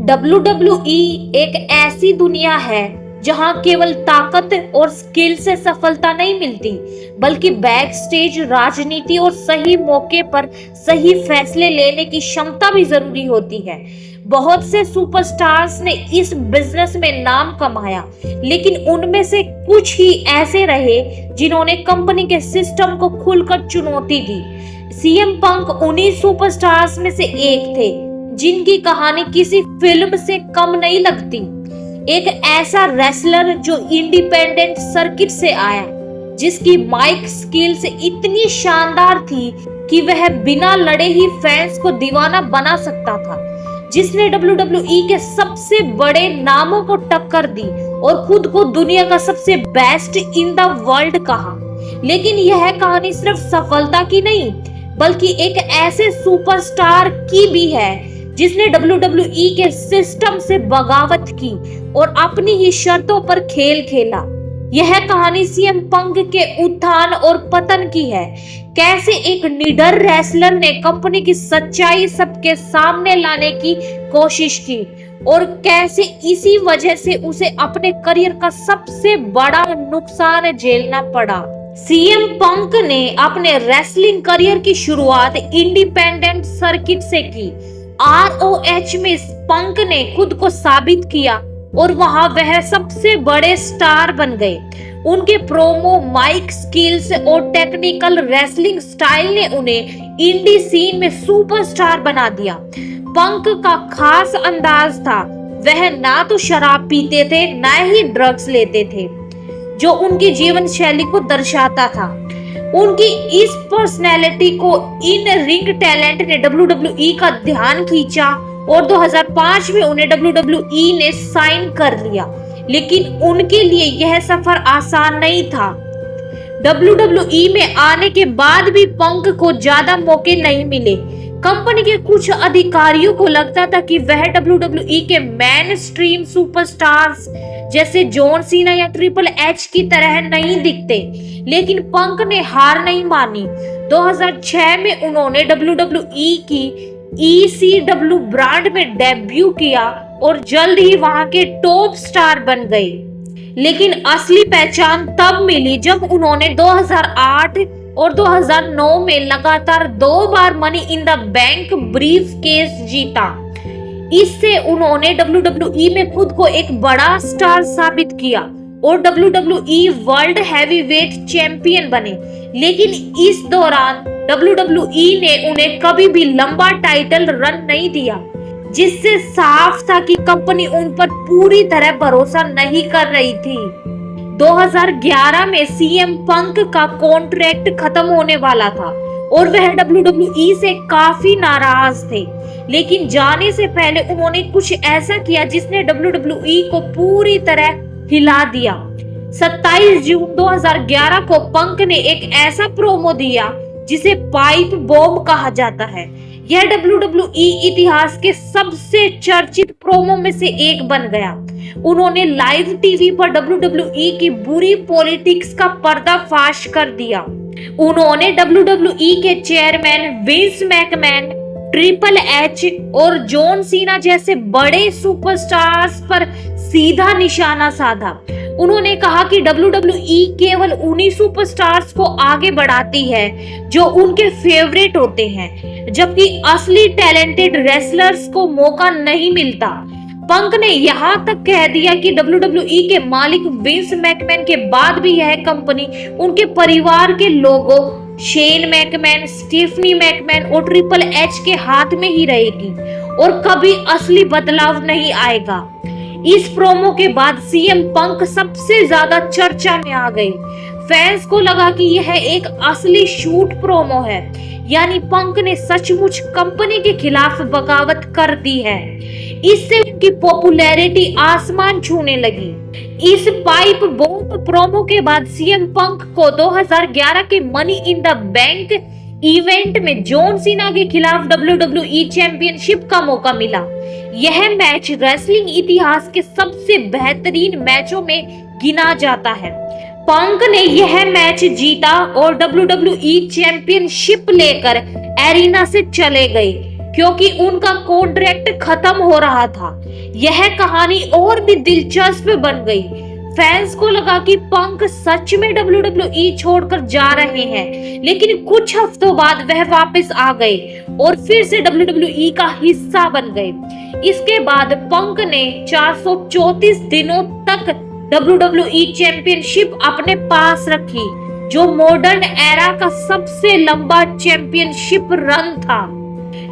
WWE एक ऐसी दुनिया है जहां केवल ताकत और स्किल से सफलता नहीं मिलती, बल्कि बैक स्टेज राजनीति और सही मौके पर सही फैसले लेने की क्षमता भी जरूरी होती है। बहुत से सुपरस्टार्स ने इस बिजनेस में नाम कमाया, लेकिन उनमें से कुछ ही ऐसे रहे जिन्होंने कंपनी के सिस्टम को खुलकर चुनौती दी। सीएम पंक उन्हीं सुपरस्टार्स में से एक थे जिनकी कहानी किसी फिल्म से कम नहीं लगती। एक ऐसा रेसलर जो इंडिपेंडेंट सर्किट से आया, जिसकी माइक स्किल्स इतनी शानदार थी कि वह बिना लड़े ही फैंस को दीवाना बना सकता था, जिसने WWE के सबसे बड़े नामों को टक्कर दी और खुद को दुनिया का सबसे बेस्ट इन द वर्ल्ड कहा। लेकिन यह कहानी सिर्फ सफलता की नहीं, बल्कि एक ऐसे सुपरस्टार की भी है जिसने WWE के सिस्टम से बगावत की और अपनी ही शर्तों पर खेल खेला। यह कहानी सीएम पंक के उत्थान और पतन की है। कैसे एक निडर रेसलर ने कंपनी की सच्चाई सबके सामने लाने की कोशिश की और कैसे इसी वजह से उसे अपने करियर का सबसे बड़ा नुकसान झेलना पड़ा। सीएम पंक ने अपने रेसलिंग करियर की शुरुआत इंडिपेंडेंट सर्किट से की। ROH में पंक ने खुद को साबित किया और वहां वह सबसे बड़े स्टार बन गए। उनके प्रोमो, माइक स्किल्स और टेक्निकल रेसलिंग स्टाइल ने उन्हें इंडी सीन में सुपरस्टार बना दिया। पंक का खास अंदाज था, वह ना तो शराब पीते थे ना ही ड्रग्स लेते थे, जो उनकी जीवन शैली को दर्शाता था। उनकी इस पर्सनैलिटी को इन रिंग टैलेंट ने WWE का ध्यान खींचा और 2005 में उन्हें WWE ने साइन कर लिया। लेकिन उनके लिए यह सफर आसान नहीं था। WWE में आने के बाद भी पंक को ज्यादा मौके नहीं मिले। कंपनी के कुछ अधिकारियों को लगता था कि वह WWE के मेन स्ट्रीम सुपरस्टार्स जैसे जॉन सीना या ट्रिपल एच की तरह नहीं दिखते, लेकिन पंक ने हार नहीं मानी। 2006 में उन्होंने WWE की ECW ब्रांड में डेब्यू किया और जल्द ही वहां के टॉप स्टार बन गए। लेकिन असली पहचान तब मिली जब उन्होंने 2008 और 2009 में लगातार 2 बार money in the bank briefcase जीता। इससे उन्होंने WWE में खुद को एक बड़ा स्टार साबित किया और WWE वर्ल्ड हैवीवेट चैंपियन बने। लेकिन इस दौरान WWE ने उन्हें कभी भी लंबा टाइटल रन नहीं दिया, जिससे साफ था कि कंपनी उन पर पूरी तरह भरोसा नहीं कर रही थी। 2011 में सीएम पंक का कॉन्ट्रैक्ट खत्म होने वाला था और वह WWE से काफी नाराज थे। लेकिन जाने से पहले उन्होंने कुछ ऐसा किया जिसने WWE को पूरी तरह हिला दिया। 27 जून 2011 को पंक ने एक ऐसा प्रोमो दिया जिसे पाइप बॉम्ब कहा जाता है। यह WWE इतिहास के सबसे चर्चित प्रोमो में से एक बन गया। उन्होंने लाइव टीवी पर WWE की बुरी पॉलिटिक्स का पर्दाफाश कर दिया। उन्होंने WWE के chairman Vince McMahon, triple H और जॉन सीना जैसे बड़े सुपरस्टार्स पर सीधा निशाना साधा। उन्होंने कहा कि WWE केवल उन्हीं सुपरस्टार्स को आगे बढ़ाती है जो उनके फेवरेट होते हैं, जबकि असली टैलेंटेड रेसलर्स को मौका नहीं मिलता। पंक ने यहाँ तक कह दिया कि WWE के मालिक विंस मैकमैन के बाद भी यह कंपनी उनके परिवार के लोगों शेन मैकमैन, स्टीफनी मैकमैन और ट्रिपल एच के हाथ में ही रहेगी और कभी असली बदलाव नहीं आएगा। इस प्रोमो के बाद सीएम पंक सबसे ज्यादा चर्चा में आ गए। फैंस को लगा कि यह एक असली शूट प्रोमो है, यानी पंक ने सचमुच कंपनी के खिलाफ बगावत कर दी है। इससे उनकी पॉपुलैरिटी आसमान छूने लगी। इस पाइप बॉम्ब प्रोमो के बाद सीएम पंक को 2011 के money in the bank event में जॉन सीना के खिलाफ WWE चैंपियनशिप का मौका मिला। यह मैच रेसलिंग इतिहास के सबसे बेहतरीन मैचों में गिना जाता है। पंक ने यह मैच जीता और WWE चैंपियनशिप लेकर एरिना से चले गए। क्योंकि उनका कॉन्ट्रैक्ट खत्म हो रहा था। यह कहानी और भी दिलचस्प बन गई। फैंस को लगा कि पंक सच में WWE छोड़कर जा रहे हैं, लेकिन कुछ हफ्तों बाद वह वापस आ गए और फिर से WWE का हिस्सा बन गए। इसके बाद पंक ने 434 दिनों तक WWE चैंपियनशिप अपने पास रखी, जो मॉडर्न एरा का सबसे लंबा चैंपियनशिप रन था।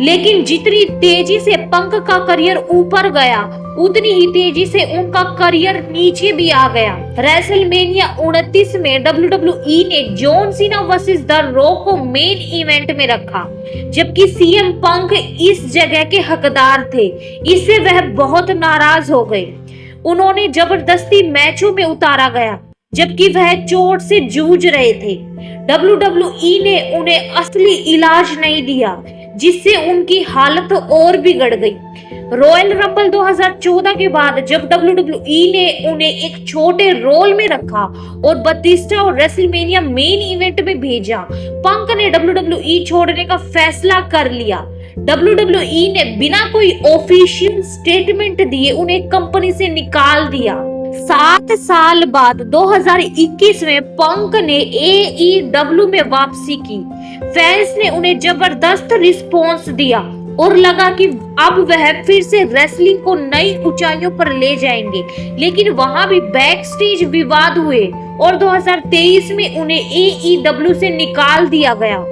लेकिन जितनी तेजी से पंक का करियर ऊपर गया, उतनी ही तेजी से उनका करियर नीचे भी आ गया। रेसलमेनिया 29 में WWE ने John Cena versus the rock को मेन इवेंट में रखा, जबकि सीएम पंक इस जगह के हकदार थे। इससे वह बहुत नाराज हो गए। उन्होंने जबरदस्ती मैचों में उतारा गया, जबकि वह चोट से जूझ रहे थे। WWE ने उन्हें असली इलाज नहीं दिया, जिससे उनकी हालत और बिगड़ गई। रॉयल रंबल 2014 के बाद जब WWE ने उन्हें एक छोटे रोल में रखा और बतिस्टा और रेसलमेनिया मेन इवेंट में भेजा, पंक ने WWE छोड़ने का फैसला कर लिया। WWE ने बिना कोई ऑफिशियल स्टेटमेंट दिए उन्हें कंपनी से निकाल दिया। 7 साल बाद 2021 में पंक ने AEW में वापसी की। फैंस ने उन्हें जबरदस्त रिस्पॉन्स दिया और लगा कि अब वह फिर से रेसलिंग को नई ऊंचाइयों पर ले जाएंगे, लेकिन वहां भी बैक स्टेज विवाद हुए और 2023 में उन्हें AEW से निकाल दिया गया।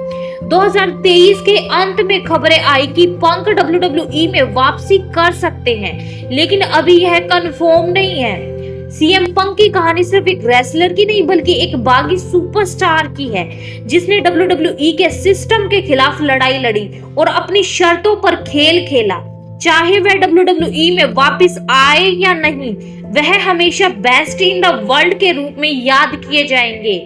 2023 के अंत में खबरें आई कि पंक WWE में वापसी कर सकते हैं, लेकिन अभी यह कंफर्म नहीं है। सीएम पंक की कहानी सिर्फ एक रेसलर की नहीं, बल्कि एक बागी सुपरस्टार की है, जिसने WWE के सिस्टम के खिलाफ लड़ाई लड़ी और अपनी शर्तों पर खेल खेला। चाहे वह WWE में वापस आए या नहीं, वह हमेशा बेस्ट इन द वर्ल्ड के रूप में याद किए जाएंगे।